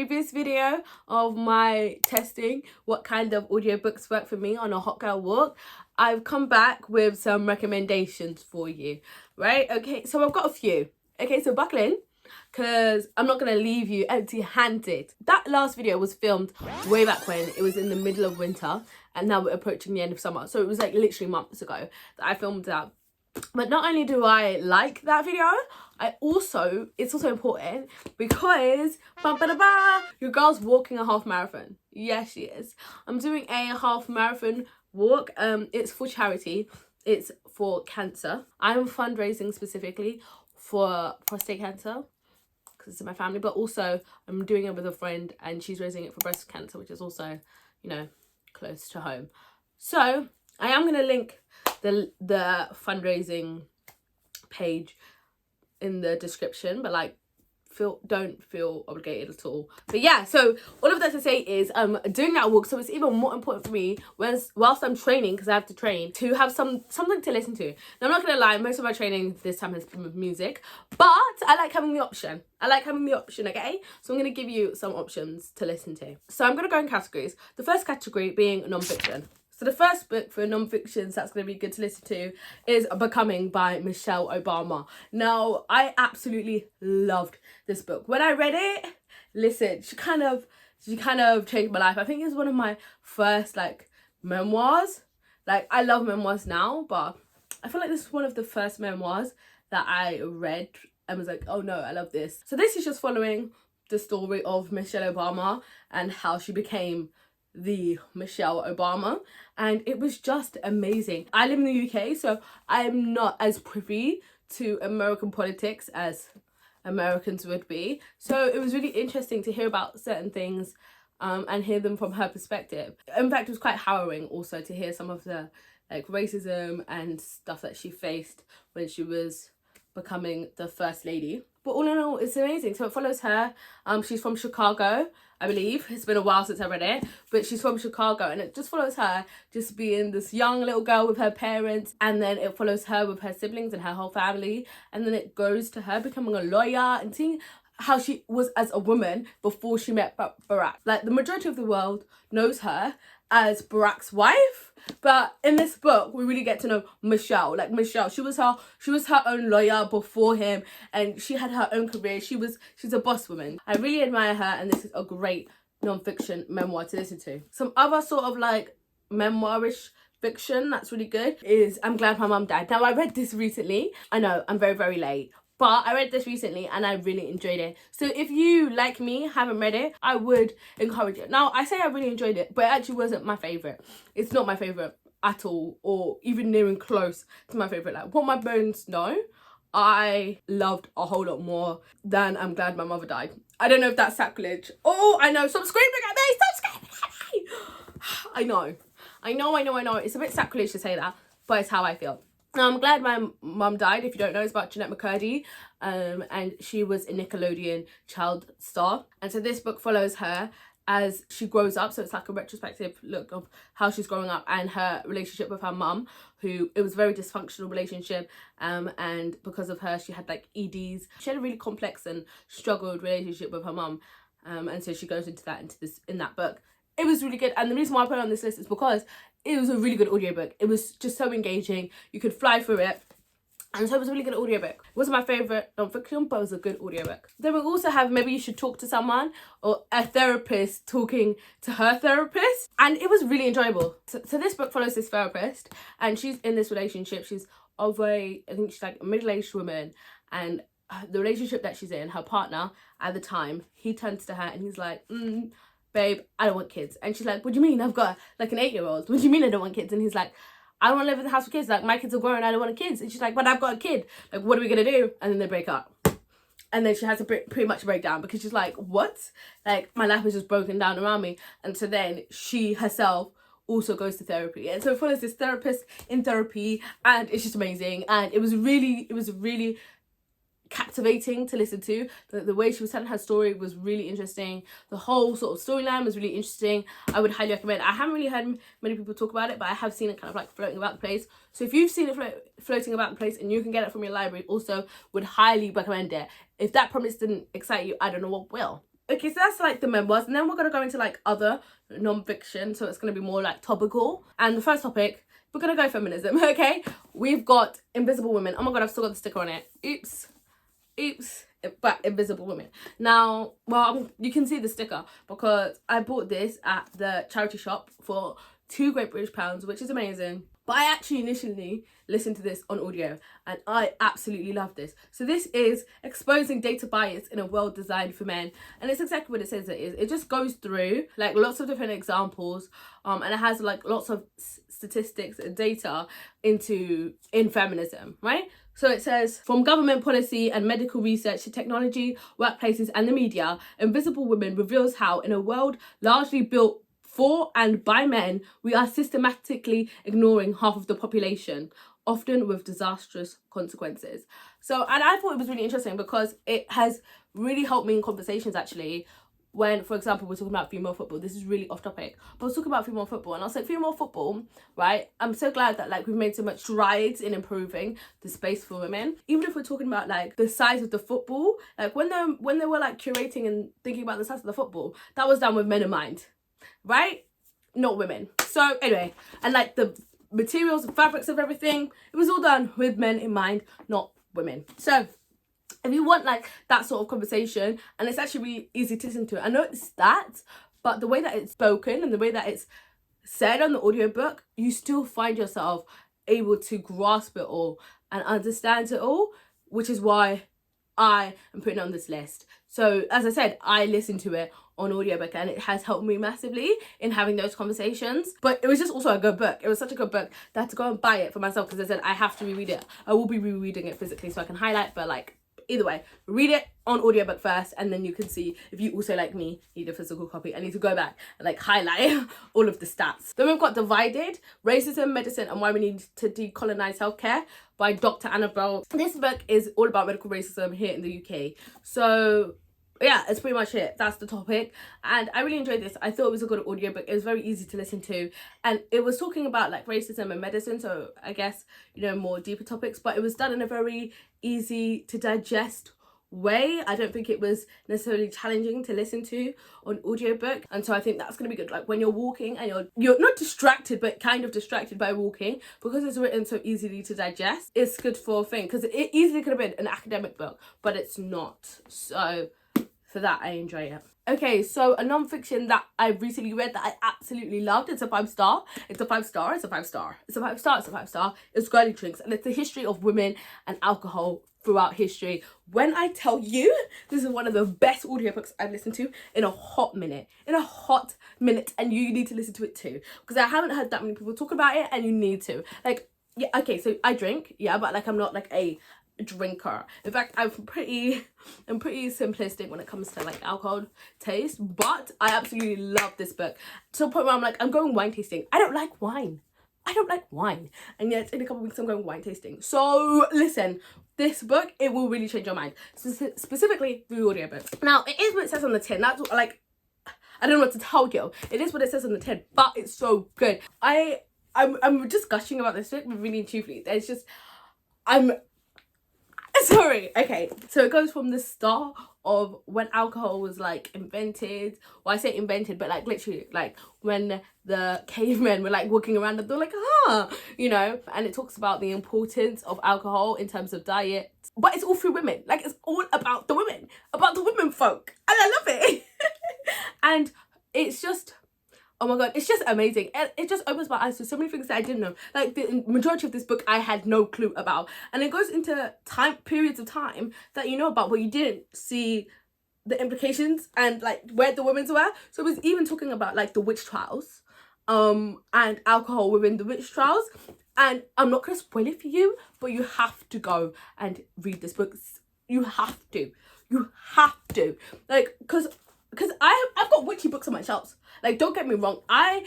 previous video of my testing what kind of audiobooks work for me on a hot girl walk, I've come back with some recommendations for you, right? Okay, so I've got a few. Okay, so buckle in, because I'm not going to leave you empty-handed. That last video was filmed way back when it was in the middle of winter, and now we're approaching the end of summer. So it was like literally months ago that I filmed that. But not only do I like that video, it's also important because your girl's walking a half marathon. Yes, she is. I'm doing a half marathon walk. It's for charity. It's for cancer. I'm fundraising specifically for prostate cancer because it's in my family, but also I'm doing it with a friend and she's raising it for breast cancer, which is also, you know, close to home. So I am going to link the fundraising page in the description, but like don't feel obligated at all. But yeah, so all of that to say is doing that walk, so it's even more important for me whilst I'm training, because I have to train, to have something to listen to. Now, I'm not gonna lie, most of my training this time has been with music, but I like having the option. Okay? So I'm gonna give you some options to listen to. So I'm gonna go in categories. The first category being non-fiction. So the first book for non-fictions that's going to be good to listen to is Becoming by Michelle Obama. Now, I absolutely loved this book. When I read it, listen, she kind of changed my life. I think it's one of my first like memoirs. Like, I love memoirs now, but I feel like this is one of the first memoirs that I read and was like, oh no, I love this. So this is just following the story of Michelle Obama and how she became the Michelle Obama, and it was just amazing. I live in the UK, so I'm not as privy to American politics as Americans would be, so it was really interesting to hear about certain things and hear them from her perspective. In fact, it was quite harrowing also to hear some of the like racism and stuff that she faced when she was becoming the first lady. But all in all, it's amazing. So it follows her. She's from Chicago, I believe. It's been a while since I read it, but she's from Chicago, and it just follows her just being this young little girl with her parents, and then it follows her with her siblings and her whole family, and then it goes to her becoming a lawyer and seeing how she was as a woman before she met Barack. Like, the majority of the world knows her as Barack's wife, but in this book we really get to know Michelle. Like, Michelle, she was her own lawyer before him, and she had her own career. She's a boss woman. I really admire her, and this is a great non-fiction memoir to listen to. Some other sort of like memoirish fiction that's really good is I'm Glad My Mum Died. Now, I read this recently. I know I'm very, very late, but I read this recently and I really enjoyed it. So if you, like me, haven't read it, I would encourage it. Now, I say I really enjoyed it, but it actually wasn't my favourite. It's not my favourite at all, or even near and close to my favourite. Like, What My Bones Know, I loved a whole lot more than I'm Glad My Mother Died. I don't know if that's sacrilege. Oh, I know. Stop screaming at me. Stop screaming at me. I know. It's a bit sacrilege to say that, but it's how I feel. Now, I'm Glad My Mum Died, if you don't know, it's about Jeanette McCurdy, and she was a Nickelodeon child star. And so this book follows her as she grows up, so it's like a retrospective look of how she's growing up and her relationship with her mum, who, it was a very dysfunctional relationship, and because of her, she had like EDs. She had a really complex and struggled relationship with her mum, and so she goes into in that book. It was really good, and the reason why I put it on this list is because it was a really good audiobook. It was just so engaging. You could fly through it. And so it was a really good audiobook. It wasn't my favourite non-fiction, but it was a good audiobook. Then we also have Maybe You Should Talk to Someone, or a therapist talking to her therapist. And it was really enjoyable. So this book follows this therapist, and she's in this relationship. She's I think she's like a middle-aged woman, and the relationship that she's in, her partner at the time, he turns to her and he's like, babe, I don't want kids. And she's like, what do you mean? I've got like an 8-year-old. What do you mean I don't want kids? And he's like, I don't want to live in the house with kids. Like, my kids are grown, I don't want kids. And she's like, but I've got a kid. Like, what are we going to do? And then they break up. And then she has to pretty much break down, because she's like, what? Like, my life is just broken down around me. And so then she herself also goes to therapy. And so it follows this therapist in therapy, and it's just amazing. And it was really captivating to listen to. The way she was telling her story was really interesting. The whole sort of storyline was really interesting. I would highly recommend it. I haven't really heard many people talk about it, but I have seen it kind of like floating about the place. So if you've seen it floating about the place and you can get it from your library, also would highly recommend it. If that promise didn't excite you, I don't know what will. Okay, so that's like the memoirs, and then we're gonna go into like other non-fiction, so it's gonna be more like topical. And the first topic, we're gonna go feminism. Okay, we've got Invisible Women. Oh my god, I've still got the sticker on it. Oops. But Invisible Women. Now, well, you can see the sticker because I bought this at the charity shop for £2 Great British pounds, which is amazing. But I actually initially listened to this on audio and I absolutely love this. So this is Exposing Data Bias in a World Designed for Men, and it's exactly what it says it is. It just goes through like lots of different examples, and it has like lots of statistics and data in feminism, right? So it says, from government policy and medical research to technology, workplaces and the media, Invisible Women reveals how in a world largely built for and by men, we are systematically ignoring half of the population, often with disastrous consequences. So, and I thought it was really interesting because it has really helped me in conversations actually. When, for example, we're talking about female football, this is really off topic, but I was talking about female football and I was like, female football, right? I'm so glad that like we've made so much strides in improving the space for women. Even if we're talking about like the size of the football, like when they were like curating and thinking about the size of the football, that was done with men in mind, right? Not women. So anyway, and like the materials and fabrics of everything, it was all done with men in mind, not women. So if you want like that sort of conversation, and it's actually really easy to listen to, I know it's that, but the way that it's spoken and the way that it's said on the audiobook, you still find yourself able to grasp it all and understand it all, which is why I am putting it on this list. So as I said, I listened to it on audiobook and it has helped me massively in having those conversations. But it was just also a good book. It was such a good book that I had to go and buy it for myself because I said I have to reread it. I will be rereading it physically so I can highlight, but like either way, read it on audiobook first, and then you can see if you also, like me, need a physical copy. I need to go back and like highlight all of the stats. Then we've got Divided, Racism, Medicine and Why We Need to Decolonize Healthcare by Dr. Annabelle. This book is all about medical racism here in the UK. So yeah, it's pretty much it. That's the topic. And I really enjoyed this. I thought it was a good audiobook. It was very easy to listen to. And it was talking about like racism and medicine. So I guess, you know, more deeper topics. But it was done in a very easy to digest way. I don't think it was necessarily challenging to listen to on audiobook. And so I think that's going to be good. Like when you're walking and you're not distracted, but kind of distracted by walking, because it's written so easily to digest, it's good for a thing. Because it easily could have been an academic book, but it's not. So for that, I enjoy it. Okay, so a non-fiction that I recently read that I absolutely loved. It's a 5-star. It's a 5-star. It's a 5-star. It's a 5-star. It's a 5-star. It's Girly Drinks, and it's the history of women and alcohol throughout history. When I tell you, this is one of the best audiobooks I've listened to in a hot minute. And you need to listen to it too, because I haven't heard that many people talk about it, and you need to. Like, yeah, okay, so I drink, yeah, but like I'm not like a drinker. In fact, I'm pretty simplistic when it comes to like alcohol taste, but I absolutely love this book to the point where I'm like, I'm going wine tasting. I don't like wine, and yet in a couple of weeks I'm going wine tasting. So listen, this book, it will really change your mind, specifically through audiobook. Now it is what it says on the tin. That's what, like, I don't know what to tell you. It is what it says on the tin, but it's so good. I'm just gushing about this book, but really truthfully, there's just sorry. Okay, so it goes from the start of when alcohol was like invented. Well, I say invented, but like literally like when the cavemen were like walking around and they're like, you know, and it talks about the importance of alcohol in terms of diet. But it's all through women. Like it's all about the women folk. And I love it. And it's just, oh my god, it's just amazing. It just opens my eyes to so many things that I didn't know. Like the majority of this book I had no clue about. And it goes into periods of time that you know about, but you didn't see the implications and like where the women's were. So it was even talking about like the witch trials, and alcohol within the witch trials. And I'm not gonna spoil it for you, but you have to go and read this book. You have to. Like, cause I've got witchy books on my shelves. Like, don't get me wrong. I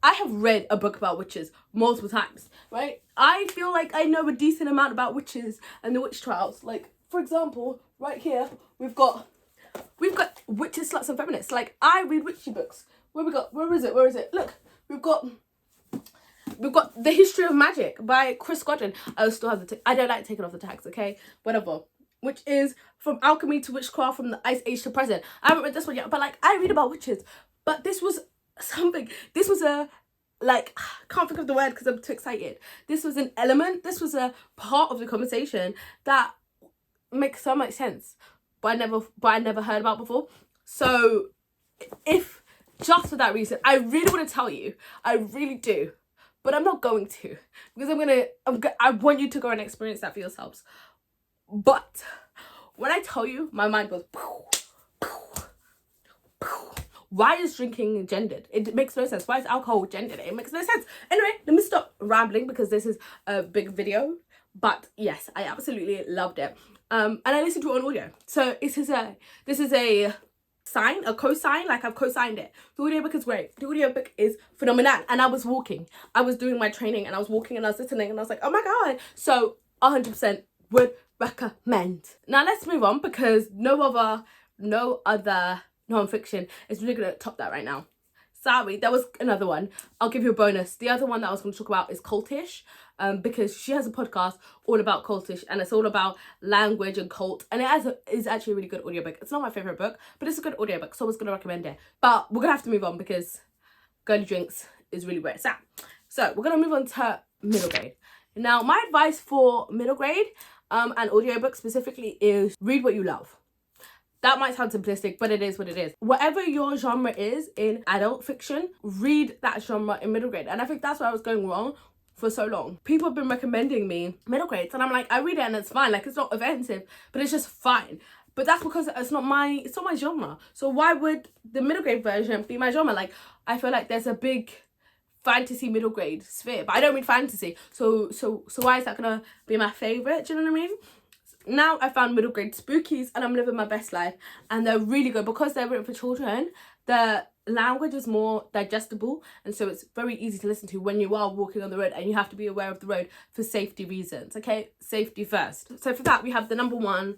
have read a book about witches multiple times, right? I feel like I know a decent amount about witches and the witch trials. Like, for example, right here, we've got witches, sluts and feminists. Like, I read witchy books. Where is it? Look, we've got The History of Magic by Chris Godwin. I still have I don't like taking off the tags, okay? Whatever. which is From Alchemy to Witchcraft, from the Ice Age to Present. I haven't read this one yet, but like I read about witches. But this was something. This was a like, I can't think of the word because I'm too excited. This was an element. This was a part of the conversation that makes so much sense, but I never heard about before. So if just for that reason, I really want to tell you, I really do, but I'm not going to, because I want you to go and experience that for yourselves. But when I tell you, my mind goes, why is drinking gendered? It makes no sense. Why is alcohol gendered? It makes no sense. Anyway, let me stop rambling because this is a big video. But yes, I absolutely loved it. And I listened to it on audio. So this is a sign, a co-sign, like I've co-signed it. The audiobook is great. The audiobook is phenomenal. And I was walking. I was doing my training and I was walking and I was listening and I was like, oh my God. So 100% would recommend. Now let's move on because no other non-fiction is really going to top that right now. Sorry, there was another one. I'll give you a bonus. The other one that I was going to talk about is Cultish, because she has a podcast all about cultish and it's all about language and cult, and it is actually a really good audiobook. It's not my favourite book, but it's a good audiobook, so I was going to recommend it. But we're going to have to move on because Girly Drinks is really where it's at. So we're going to move on to middle grade. Now, my advice for middle grade and audiobooks specifically is read what you love. That might sound simplistic, but it is what it is. Whatever your genre is in adult fiction, read that genre in middle grade. And I think that's where I was going wrong for so long. People have been recommending me middle grades and I'm like, I read it and it's fine. Like, it's not offensive, but it's just fine. But that's because it's not my genre. So why would the middle grade version be my genre? Like, I feel like there's a big fantasy middle grade sphere, but I don't read fantasy. So why is that gonna be my favorite? Do you know what I mean? Now I found middle grade spookies and I'm living my best life, and they're really good because they're written for children. The language is more digestible, and so it's very easy to listen to when you are walking on the road, and you have to be aware of the road for safety reasons. Okay, safety first. So for that we have the number one,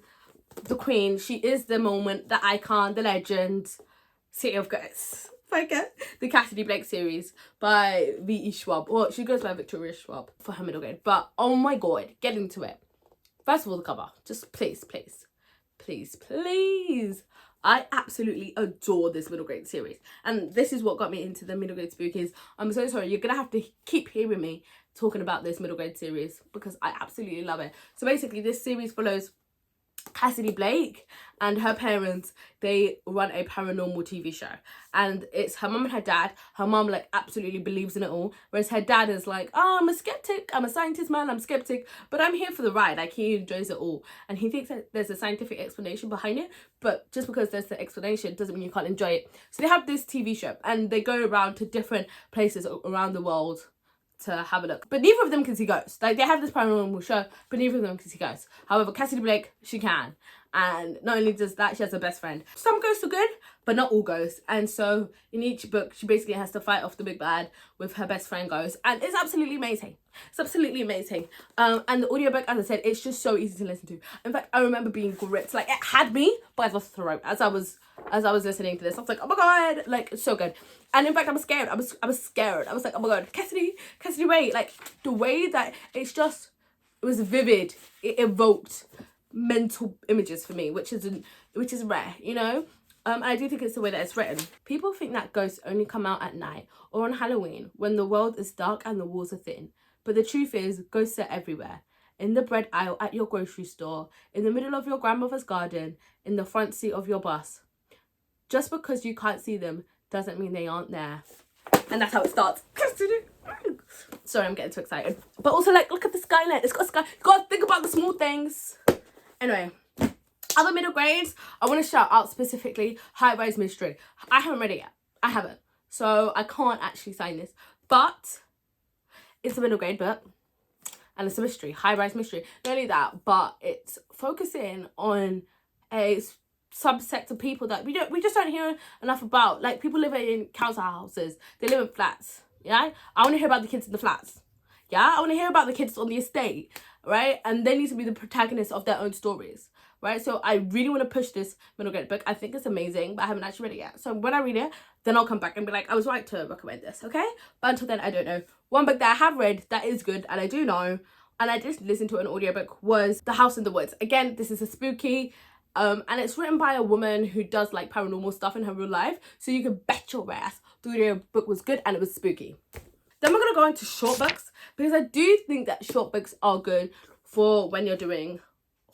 the queen. She is the moment, the icon, the legend, City of Ghosts. The Cassidy Blake series by V.E. Schwab, or she goes by Victoria Schwab for her middle grade. But oh my God, get into it. First of all, the cover. Just please. I absolutely adore this middle grade series. And this is what got me into the middle grade spookies. I'm so sorry. You're going to have to keep hearing me talking about this middle grade series because I absolutely love it. So basically, this series follows Cassidy Blake and her parents. They run a paranormal TV show, and it's her mum and her dad. Her mum like absolutely believes in it all, whereas her dad is like, oh, I'm a skeptic, I'm a scientist, man, I'm skeptic, but I'm here for the ride. Like, he enjoys it all and he thinks that there's a scientific explanation behind it, but just because there's the explanation doesn't mean you can't enjoy it. So they have this TV show and they go around to different places around the world to have a look, but neither of them can see ghosts. Like, they have this paranormal show, but neither of them can see ghosts. However, Cassidy Blake, she can, and not only does that, she has a best friend. Some ghosts are good, but not all ghosts, and so in each book she basically has to fight off the big bad with her best friend ghost, and it's absolutely amazing. It's absolutely amazing. And the audiobook, as I said, it's just so easy to listen to. In fact, I remember being gripped, like it had me by the throat as I was listening to this. I was like, oh my God, like, it's so good. And in fact, I was scared. I was scared. I was like, oh my God, Cassidy, wait. Like, the way that it was vivid. It evoked mental images for me, which is rare, you know? And I do think it's the way that it's written. People think that ghosts only come out at night or on Halloween when the world is dark and the walls are thin. But the truth is, ghosts are everywhere. In the bread aisle at your grocery store, in the middle of your grandmother's garden, in the front seat of your bus. Just because you can't see them doesn't mean they aren't there. And that's how it starts. Sorry, I'm getting too excited. But also, like, look at the skyline. It's got a sky. You gotta think about the small things. Anyway, other middle grades, I want to shout out specifically High Rise Mystery. I haven't read it yet. I haven't. So I can't actually sign this. But it's a middle grade book. And it's a mystery. High Rise Mystery. Not only that, but it's focusing on a subset of people that we just don't hear enough about. Like, people live in council houses. They live in flats. Yeah? I want to hear about the kids in the flats. Yeah? I want to hear about the kids on the estate. Right? And they need to be the protagonists of their own stories. Right? So I really want to push this middle grade book. I think it's amazing, but I haven't actually read it yet. So when I read it, then I'll come back and be like, I was right to recommend this, okay? But until then, I don't know. One book that I have read that is good, and I do know, and I just listened to an audiobook was The House in the Woods. Again, this is a spooky, and it's written by a woman who does like paranormal stuff in her real life, so you can bet your ass the audiobook was good and it was spooky. Then we're gonna go into short books, because I do think that short books are good for when you're doing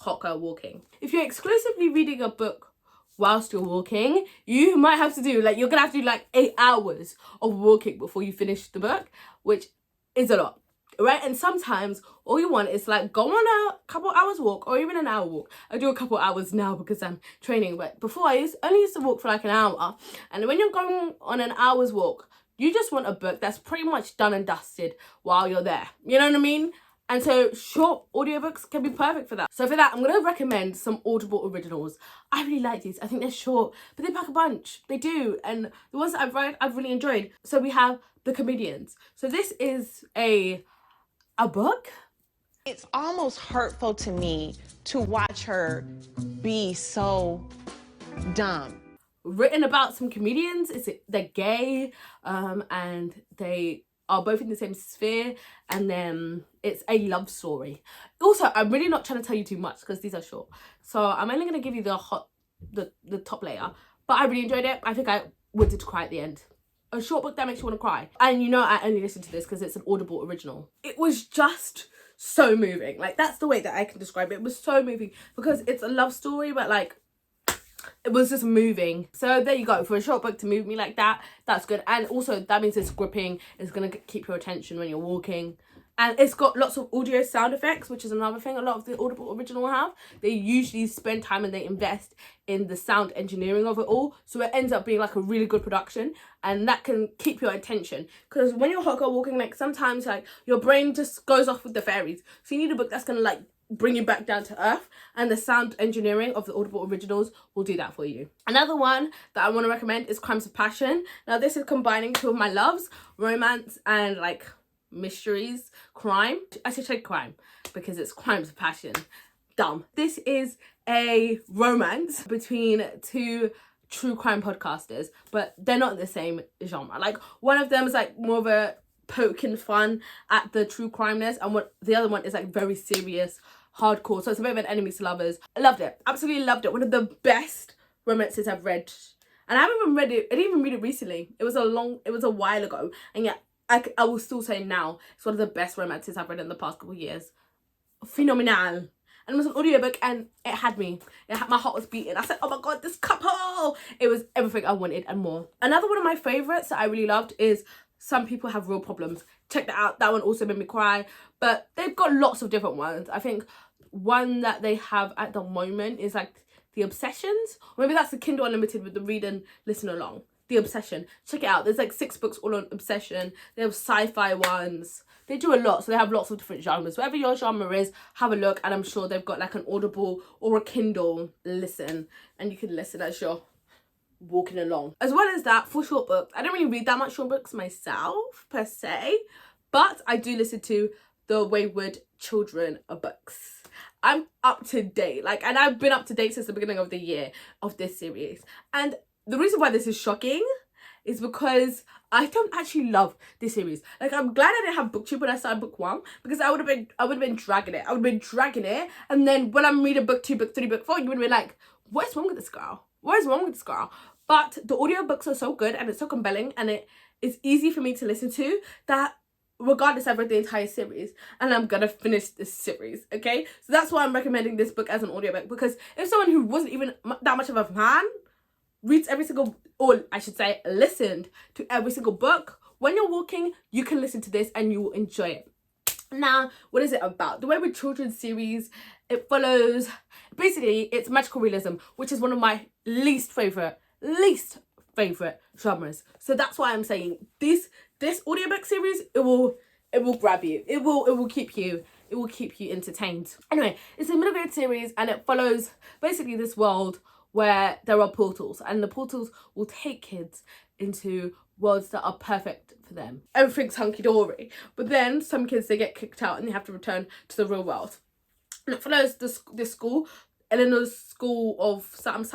hot girl walking. If you're exclusively reading a book whilst you're walking, you might have to do, like, you're gonna have to do like 8 hours of walking before you finish the book, which is a lot, right? And sometimes all you want is like go on a couple hours walk, or even an hour walk. I do a couple hours now because I'm training, but before I only used to walk for like an hour. And when you're going on an hour's walk, you just want a book that's pretty much done and dusted while you're there. You know what I mean? And so short audiobooks can be perfect for that. So for that, I'm going to recommend some Audible originals. I really like these. I think they're short, but they pack a punch. They do. And the ones that I've read, I've really enjoyed. So we have The Comedians. So this is a book. It's almost hurtful to me to watch her be so dumb. Written about some comedians. They're gay, and they are both in the same sphere, and then it's a love story. Also, I'm really not trying to tell you too much because these are short, so I'm only going to give you the top layer, but I really enjoyed it. I think I wanted to cry at the end. A short book that makes you want to cry. And you know, I only listened to this because it's an Audible original. It was just so moving. Like, that's the way that I can describe it. It was so moving because it's a love story, but like, it was just moving. So there you go. For a short book to move me like that, that's good. And also that means it's gripping. It's going to keep your attention when you're walking. And it's got lots of audio sound effects, which is another thing a lot of the Audible original have. They usually spend time and they invest in the sound engineering of it all. So it ends up being like a really good production, and that can keep your attention. Because when you're hot girl walking, like sometimes like your brain just goes off with the fairies. So you need a book that's going to like bring you back down to earth, and the sound engineering of the Audible originals will do that for you. Another one that I want to recommend is Crimes of Passion. Now this is combining two of my loves, romance and like mysteries, crime. I should say crime because it's Crimes of Passion. Dumb. This is a romance between two true crime podcasters, but they're not in the same genre. Like, one of them is like more of a poking fun at the true crimeness, and the other one is like very serious, hardcore. So it's a bit of an enemies to lovers. I loved it. Absolutely loved it. One of the best romances I've read. And I haven't even read it. I didn't even read it recently. It was a while ago. And yet I will still say now it's one of the best romances I've read in the past couple of years. Phenomenal. And it was an audiobook, and it had me. My heart was beating. I said, oh my god, this couple! It was everything I wanted and more. Another one of my favourites that I really loved is Some People Have Real Problems. Check that out. That one also made me cry. But they've got lots of different ones. I think one that they have at the moment is like The Obsessions. Or maybe that's the Kindle Unlimited with the read and listen along. The Obsession. Check it out. There's like 6 books all on obsession. They have sci-fi ones. They do a lot, so they have lots of different genres. Whatever your genre is, have a look, and I'm sure they've got like an Audible or a Kindle listen, and you can listen as you're walking along. As well as that, for short books, I don't really read that much short books myself per se, but I do listen to the Wayward Children books. I'm up to date, like, and I've been up to date since the beginning of the year of this series. And the reason why this is shocking is because I don't actually love this series. Like, I'm glad I didn't have Booktube when I started book 1, because I would have been dragging it. I would have been dragging it, and then when I'm reading book 2, book 3, book 4, you would have been like, what is wrong with this girl? What is wrong with this girl? But the audiobooks are so good, and it's so compelling, and it is easy for me to listen to, that regardless, I've read the entire series, and I'm gonna finish this series, okay? So that's why I'm recommending this book as an audiobook, because if someone who wasn't even that much of a fan reads every single, or I should say listened to every single book, when you're walking, you can listen to this and you will enjoy it. Now, what is it about? The Wayward Children series, it follows, basically, it's magical realism, which is one of my least favorite genres. So that's why I'm saying this audiobook series, it will grab you. It will keep you entertained. Anyway, it's a middle grade series, and it follows basically this world where there are portals, and the portals will take kids into worlds that are perfect for them. Everything's hunky-dory. But then some kids, they get kicked out and they have to return to the real world. And it follows this school, Eleanor's school of something,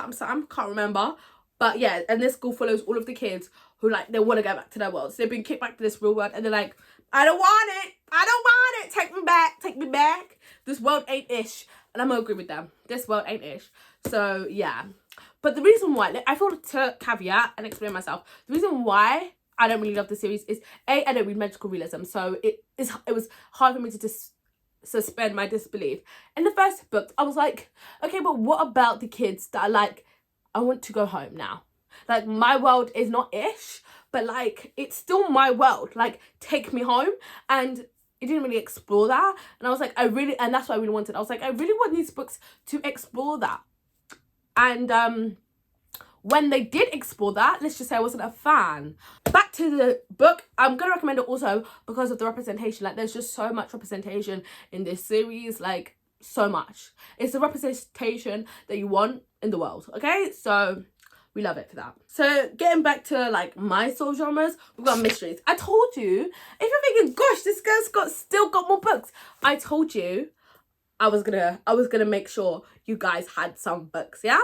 can't remember. But yeah, and this school follows all of the kids who, like, they want to go back to their world. So they've been kicked back to this real world, and they're like, I don't want it. I don't want it. Take me back. Take me back. This world ain't ish. And I'm gonna agree with them. This world ain't ish. So yeah. But the reason why, like, I thought to caveat and explain myself, the reason why I don't really love the series is A, I don't read magical realism, so it was hard for me to just suspend my disbelief. In the first book, I was like, okay, but what about the kids that are like, I want to go home now. Like, my world is not ish, but like, it's still my world. Like, take me home. And it didn't really explore that. And I was like, and that's what I really wanted. I was like, I really want these books to explore that. And when they did explore that, let's just say I wasn't a fan. Back to the book, I'm going to recommend it also because of the representation. Like, there's just so much representation in this series, like, so much. It's the representation that you want in the world, okay? So we love it for that. So getting back to like my soul genres, we've got mysteries. I told you, if you're thinking, gosh, this girl's still got more books, I told you I was gonna make sure you guys had some books, yeah?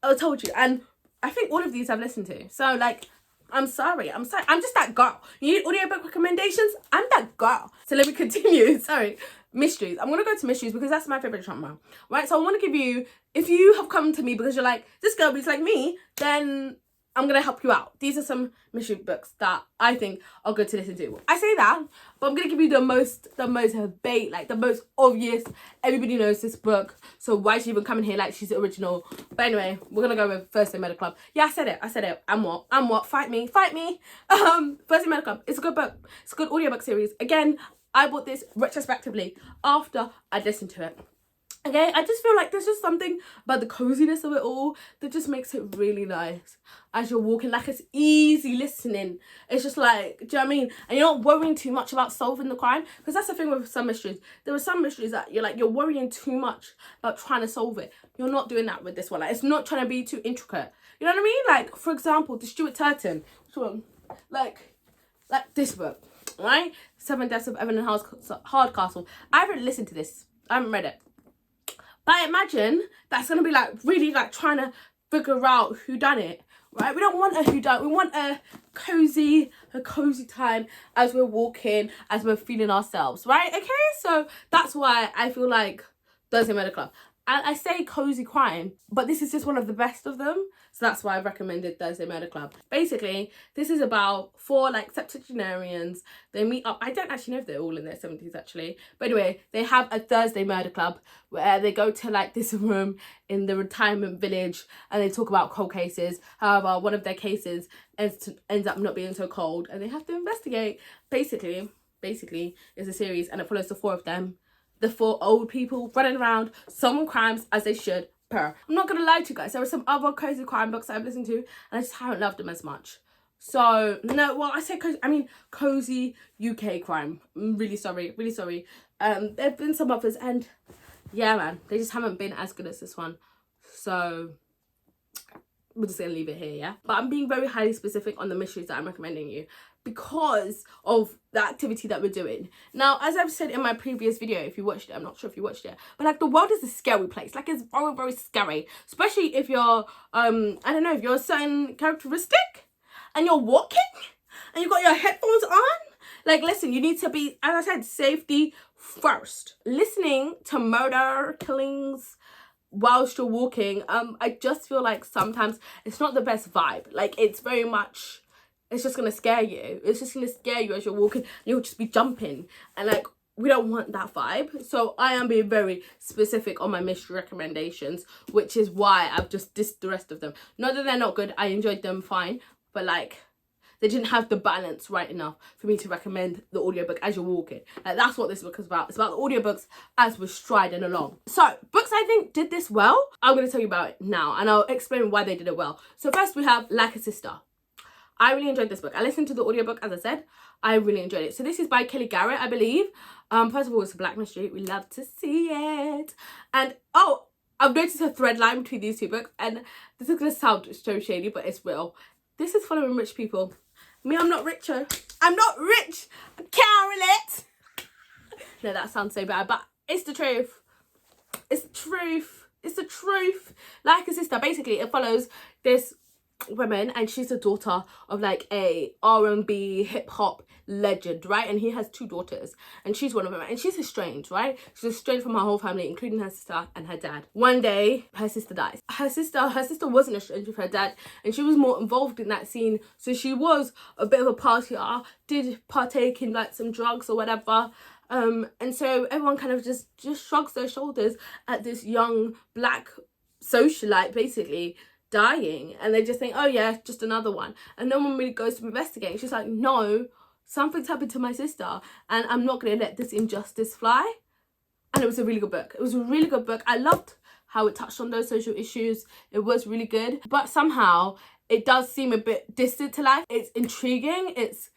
I told you. And I think all of these I've listened to. So like, I'm sorry. I'm just that girl. You need audiobook recommendations? I'm that girl. So let me continue. Sorry. Mysteries. I'm going to go to mysteries because that's my favourite genre. Right? So I want to give you, if you have come to me because you're like, this girl is like me, then I'm going to help you out. These are some mystery books that I think are good to listen to. I say that, but I'm going to give you the most bait, like the most obvious. Everybody knows this book, so why is she even coming here like she's the original? But anyway, we're going to go with First Day Murder Club. Yeah, I said it. And what? Fight me. First Day Murder Club. It's a good book. It's a good audiobook series. Again, I bought this retrospectively after I listened to it. Okay, I just feel like there's just something about the coziness of it all that just makes it really nice as you're walking. Like, it's easy listening. It's just like, do you know what I mean? And you're not worrying too much about solving the crime, because that's the thing with some mysteries. There are some mysteries that you're worrying too much about trying to solve it. You're not doing that with this one. Like, it's not trying to be too intricate. You know what I mean? Like, for example, the Stuart Turton. Which one? Like this book, right? 7 Deaths of Evelyn Hardcastle. I haven't listened to this. I haven't read it. But I imagine that's going to be like really like trying to figure out who done it, right? We don't want a who done. We want a cozy time as we're walking, as we're feeling ourselves, right? Okay, so that's why I feel like Thursday Murder Club. And I say cozy crime, but this is just one of the best of them. So that's why I recommended Thursday Murder Club. Basically, this is about 4 like septuagenarians. They meet up. I don't actually know if they're all in their 70s actually. But anyway, they have a Thursday Murder Club where they go to like this room in the retirement village and they talk about cold cases. However, one of their cases ends up not being so cold and they have to investigate. Basically, it's a series and it follows the 4 of them. The 4 old people running around, solving crimes as they should. I'm not gonna lie to you guys, there are some other cozy crime books that I've listened to and I just haven't loved them as much. So no, well, I say cozy, I mean cozy UK crime. I'm really sorry. There have been some others and yeah man, they just haven't been as good as this one. So we're just gonna leave it here, yeah? But I'm being very highly specific on the mysteries that I'm recommending you because of the activity that we're doing. Now, as I've said in my previous video, if you watched it, I'm not sure if you watched it, but like the world is a scary place. Like, it's very, very scary, especially if you're, I don't know, if you're a certain characteristic and you're walking and you've got your headphones on. Like, listen, you need to be, as I said, safety first. Listening to murder, killings, whilst you're walking, I just feel like sometimes it's not the best vibe. Like, it's very much, it's just gonna scare you. It's just gonna scare you as you're walking. You'll just be jumping and like, we don't want that vibe. So I am being very specific on my mystery recommendations, which is why I've just dissed the rest of them. Not that they're not good, I enjoyed them fine, but like, they didn't have the balance right enough for me to recommend the audiobook as you're walking. Like, that's what this book is about. It's about the audiobooks as we're striding along. So, books I think did this well. I'm going to tell you about it now, and I'll explain why they did it well. So first we have Like a Sister. I really enjoyed this book. I listened to the audiobook, as I said. I really enjoyed it. So this is by Kelly Garrett, I believe. First of all, it's a black mystery. We love to see it. And, oh, I've noticed a thread line between these 2 books, and this is going to sound so shady, but it's real. This is following rich people. Me, I'm not richer. I'm not rich. I can't relate. No, that sounds so bad, but it's the truth. It's the truth. It's the truth. Like a Sister. Basically, it follows this women, and she's the daughter of like a R&B hip hop legend, right? And he has 2 daughters, and she's one of them, and she's estranged, right? She's estranged from her whole family, including her sister and her dad. One day her sister dies. Her sister wasn't estranged with her dad, and she was more involved in that scene, so she was a bit of a partier, did partake in like some drugs or whatever. And so everyone kind of just shrugs their shoulders at this young black socialite basically dying, and they just think, oh yeah, just another one, and no one really goes to investigate. And she's like, no, something's happened to my sister, and I'm not gonna let this injustice fly. And it was a really good book. It was a really good book. I loved how it touched on those social issues. It was really good, but somehow it does seem a bit distant to life. It's intriguing, it's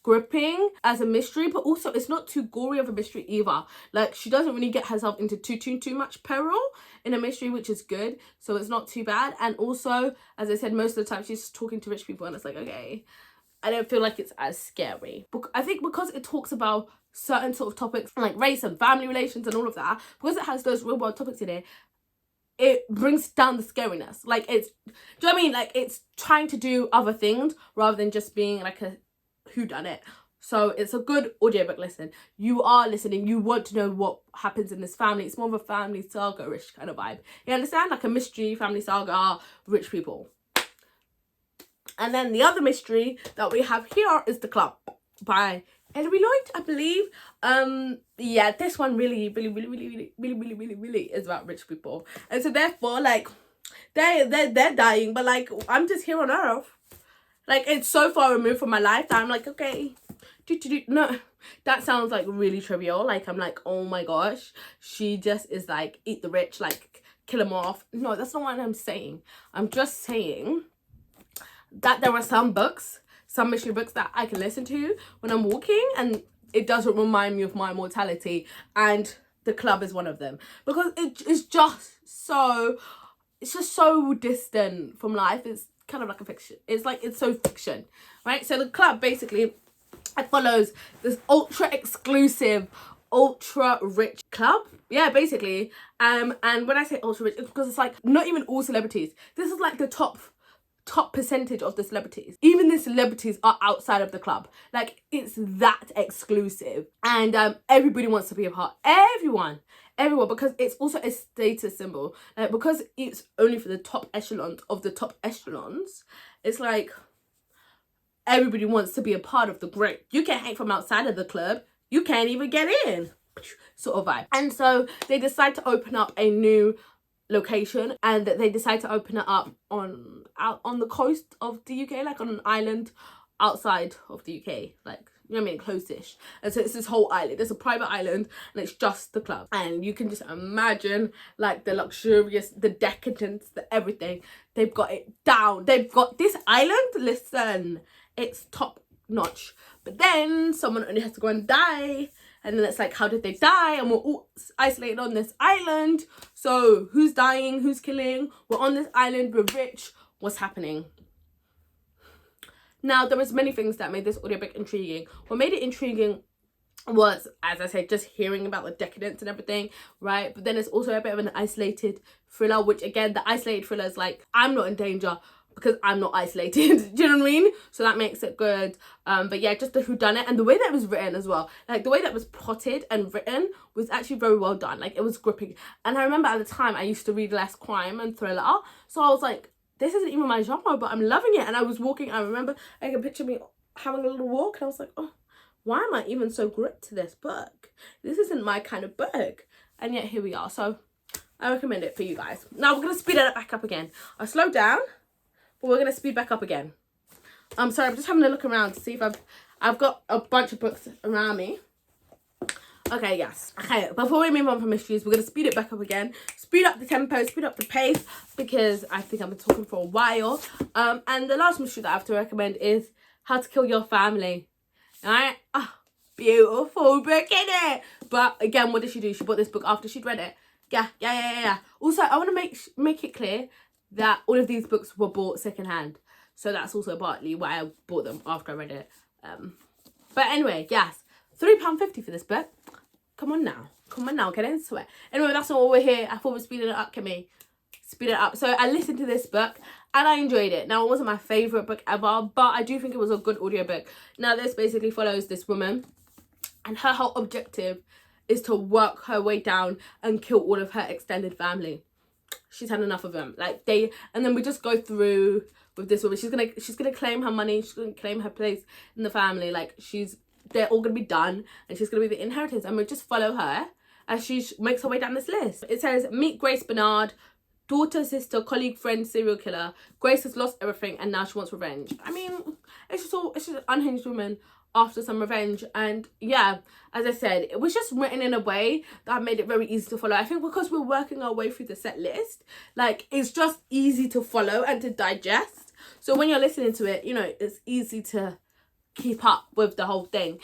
gripping as a mystery, but also it's not too gory of a mystery either. Like, she doesn't really get herself into too much peril in a mystery, which is good, so it's not too bad. And also, as I said, most of the time she's talking to rich people, and it's like, okay, I don't feel like it's as scary. I think because it talks about certain sort of topics like race and family relations and all of that, because it has those real world topics in it brings down the scariness. Like, it's, do you know what I mean? Like, it's trying to do other things rather than just being like a whodunit. So it's a good audiobook listen. You are listening, you want to know what happens in this family. It's more of a family saga-ish kind of vibe. You understand? Like a mystery family saga, rich people. And then the other mystery that we have here is The Club by Hilary Lloyd, I believe. Yeah, this one really is about rich people. And so therefore, like, they're dying, but like, I'm just here on earth. Like, it's so far removed from my life that I'm like, okay, no, that sounds like really trivial. Like, I'm like, oh my gosh, she just is like, eat the rich, like, kill them off. No, that's not what I'm saying. I'm just saying that there are some books, some mystery books that I can listen to when I'm walking, and it doesn't remind me of my mortality, and The Club is one of them, because it's just so distant from life. It's kind of like a fiction. It's like, it's so fiction, right? So The Club, basically, it follows this ultra exclusive, ultra rich club. Yeah, basically. And when I say ultra rich, it's because it's like not even all celebrities. This is like the top percentage of the celebrities. Even the celebrities are outside of the club. Like, it's that exclusive, and everybody wants to be a part. Everyone, because it's also a status symbol. Like, because it's only for the top echelons of the top echelons, it's like everybody wants to be a part of the group. You can't hang from outside of the club, you can't even get in, sort of vibe. And so they decide to open up a new location, and they decide to open it up out on the coast of the UK, like on an island outside of the UK, like, you know what I mean, close-ish. And so it's this whole island, it's a private island, and it's just the club. And you can just imagine like the luxurious, the decadence, the everything. They've got it down. They've got this island, listen, it's top notch. But then someone only has to go and die, and then it's like, how did they die? And we're all isolated on this island, so who's dying, who's killing? We're on this island, we're rich, what's happening? Now, there was many things that made this audiobook intriguing. What made it intriguing was, as I said, just hearing about the decadence and everything, right? But then it's also a bit of an isolated thriller, which again, the isolated thriller is like, I'm not in danger because I'm not isolated. Do you know what I mean? So that makes it good. But yeah, just the whodunit, and the way that it was written as well. Like, the way that it was plotted and written was actually very well done. Like, it was gripping. And I remember at the time I used to read less crime and thriller, so I was like, this isn't even my genre, but I'm loving it. And I was walking, I remember I can picture me having a little walk, and I was like, oh, why am I even so gripped to this book? This isn't my kind of book. And yet here we are. So I recommend it for you guys. Now we're going to speed it back up again. I slowed down, but we're going to speed back up again. I'm sorry, I'm just having a look around to see if I've got a bunch of books around me. Okay, yes. Okay, before we move on from mysteries, we're going to speed it back up again. Speed up the tempo, speed up the pace, because I think I've been talking for a while. And the last mystery that I have to recommend is How to Kill Your Family. Alright? Oh, beautiful book, innit? But again, what did she do? She bought this book after she'd read it. Yeah. Also, I want to make it clear that all of these books were bought secondhand. So that's also partly why I bought them after I read it. But anyway, yes. £3.50 for this book. Come on now, get into it. Anyway, that's not what we're here. I thought we're speeding it up, Kimmy. speed it up. So I listened to this book and I enjoyed it. Now, it wasn't my favorite book ever, but I do think it was a good audiobook. Now, this basically follows this woman, and her whole objective is to work her way down and kill all of her extended family. She's had enough of them. And then we just go through with this woman. She's gonna claim her money. She's gonna claim her place in the family. They're all gonna be done, and she's gonna be the inheritance. And we just follow her as she makes her way down this list. It says, meet Grace Bernard, daughter, sister, colleague, friend, serial killer. Grace has lost everything and now she wants revenge. I mean, it's just an unhinged woman after some revenge. And yeah, as I said, it was just written in a way that made it very easy to follow. I think because we're working our way through the set list, it's just easy to follow and to digest. So when you're listening to it, it's easy to keep up with the whole thing.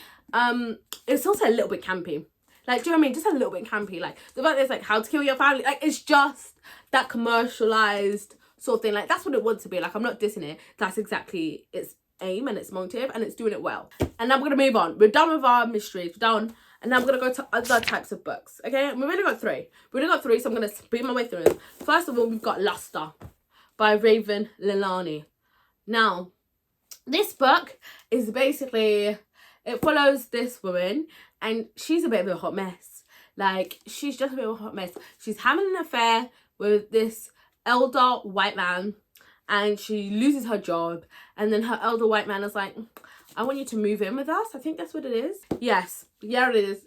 It's also a little bit campy. Do you know what I mean? Just a little bit campy. The fact that it's how to kill your family. It's just that commercialized sort of thing. That's what it wants to be. I'm not dissing it. That's exactly its aim and its motive, and it's doing it well. And now we're going to move on. We're done with our mysteries. We're done. And now we're going to go to other types of books. Okay? We've only got three. So I'm going to speed my way through them. First of all, we've got Luster by Raven Leilani. Now, this book is basically... It follows this woman, and she's a bit of a hot mess. She's just a bit of a hot mess. She's having an affair with this elder white man, and she loses her job. And then her elder white man is like, I want you to move in with us. I think that's what it is. Yes. Yeah, it is.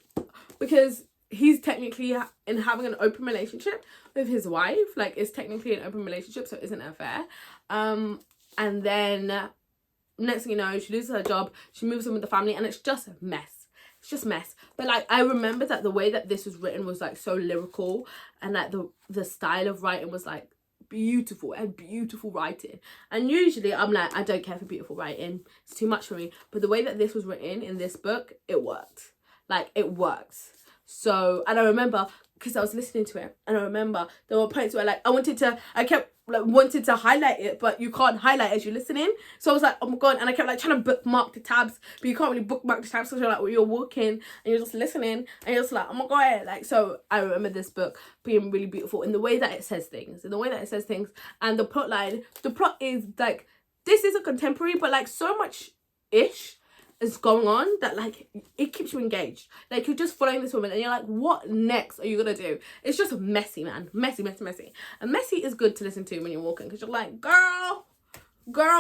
Because he's technically having an open relationship with his wife. It's technically an open relationship, so it isn't an affair. And then... next thing you know, she loses her job, she moves in with the family, and it's just a mess. It's just mess. But I remember that the way that this was written was so lyrical, and the style of writing was beautiful, and beautiful writing. And usually I'm I don't care for beautiful writing, it's too much for me. But the way that this was written in this book, it worked. It works. So, and I remember, because I was listening to it, and I remember there were points where I kept wanted to highlight it, but you can't highlight as you're listening. So I was oh my god, and I kept trying to bookmark the tabs, but you can't really bookmark the tabs because you're walking and you're just listening, and you're just oh my god. So I remember this book being really beautiful in the way that it says things, and the plot is this is a contemporary, but so much ish is going on that it keeps you engaged. You're just following this woman, and you're what next are you gonna do? It's just messy, man. Messy. And messy is good to listen to when you're walking, because you're girl,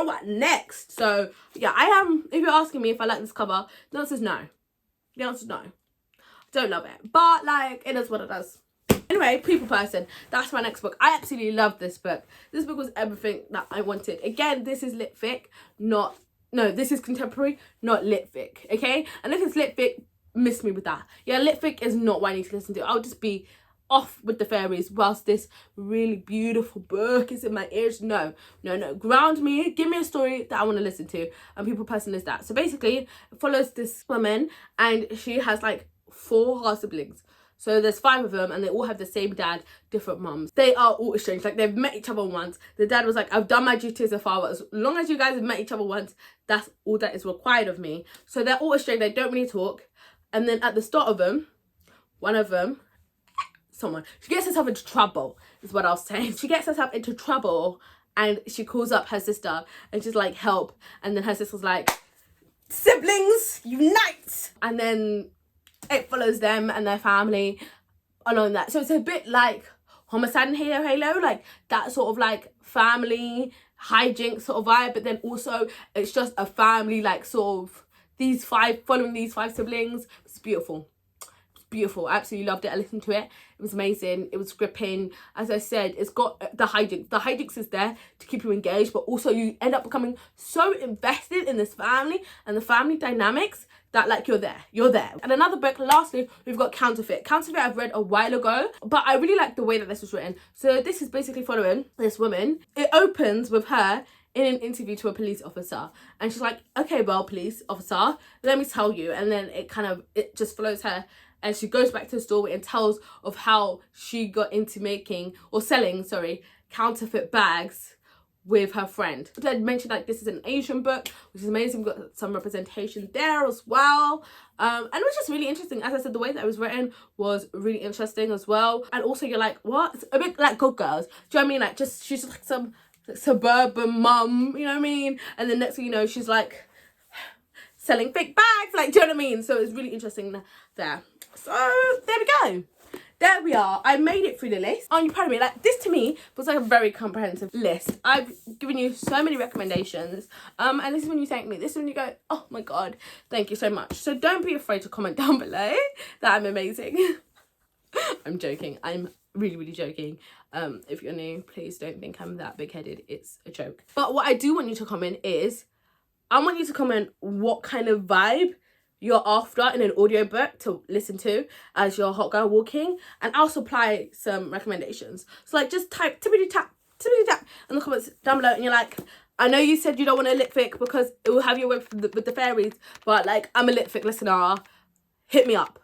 what next? So yeah, I am. If you're asking me if I like this cover, the answer is no. I don't love it, but it is what it is. Anyway, People Person, that's my next book. I absolutely love this book. This book was everything that I wanted. Again, this is lit fic, this is contemporary, not lit fic, okay? And if it's lit fic, miss me with that. Yeah, lit fic is not what I need to listen to. I'll just be off with the fairies whilst this really beautiful book is in my ears. No. Ground me. Give me a story that I want to listen to. And People Person is that. So basically, it follows this woman, and she has 4 half siblings. So there's 5 of them, and they all have the same dad, different mums. They are all estranged. They've met each other once. The dad was I've done my duty as a father. As long as you guys have met each other once, that's all that is required of me. So they're all estranged. They don't really talk. And then at the start of them, one of them, she gets herself into trouble, is what I'll say. She gets herself into trouble, and she calls up her sister, and she's help. And then her sister's siblings, unite! And then it follows them and their family along that. So it's a bit Homicide and Halo, that sort of family hijinks sort of vibe, but then also it's just a family sort of following these 5 siblings. It's beautiful. I absolutely loved it. I listened to it. It was amazing. It was gripping. As I said, it's got the hijinks. The hijinks is there to keep you engaged, but also you end up becoming so invested in this family and the family dynamics that you're there. And another book, lastly, we've got Counterfeit. I've read a while ago, but I really like the way that this was written. So this is basically following this woman. It opens with her in an interview to a police officer, and she's okay, well, police officer, let me tell you. And then it just follows her, and she goes back to the story and tells of how she got into selling counterfeit bags with her friend. I mentioned like this is an Asian book, which is amazing. We've got some representation there as well. And it was just really interesting. As I said, the way that it was written was really interesting as well. And also you're like, what? It's a bit like Good Girls. Do you know what I mean? Like just, she's just like some suburban mum, you know what I mean? And then next thing you know, she's like selling fake bags, like, do you know what I mean? So it's really interesting there. So there we go. There we are. I made it through the list. Aren't you proud of me? Like, this to me was like a very comprehensive list. I've given you so many recommendations. And this is when you thank me. This is when you go, oh my God, thank you so much. So don't be afraid to comment down below that I'm amazing. I'm joking. I'm really, really joking. If you're new, please don't think I'm that big-headed. It's a joke. But what I do want you to comment is, I want you to comment what kind of vibe you're after in an audiobook to listen to as your hot girl walking, and I'll supply some recommendations. So like just type tippity tap in the comments down below, and you're like, I know you said you don't want a lit fic because it will have your way with the fairies, but like I'm a lit fic listener, hit me up.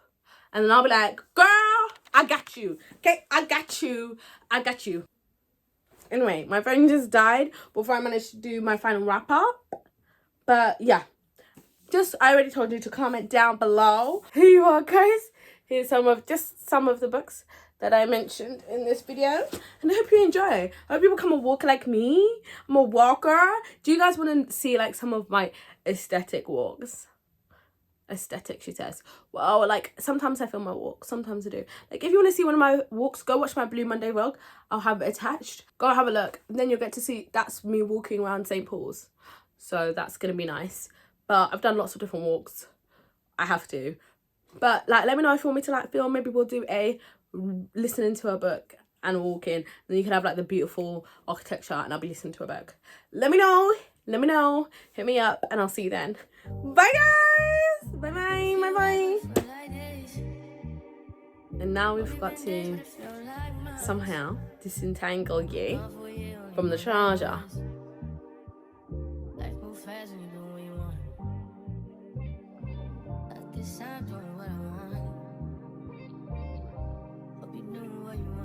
And then I'll be like, girl, I got you. Okay, I got you. Anyway, my phone just died before I managed to do my final wrap up. But yeah, I already told you to comment down below who you are, guys. Here's some of the books that I mentioned in this video, and I hope you enjoy. I hope you become a walker like me. I'm a walker. Do you guys want to see like some of my aesthetic walks? Aesthetic, she says. Well, like sometimes I film my walk, sometimes I do. Like if you want to see one of my walks, go watch my Blue Monday vlog. I'll have it attached. Go have a look, and then you'll get to see that's me walking around St. Paul's. So that's gonna be nice. But I've done lots of different walks. I have to. But like, let me know if you want me to like film. Maybe we'll do a listening to a book and walking. Then you can have like the beautiful architecture, and I'll be listening to a book. Let me know. Hit me up, and I'll see you then. Bye guys. Bye. And now we've got to somehow disentangle you from the charger.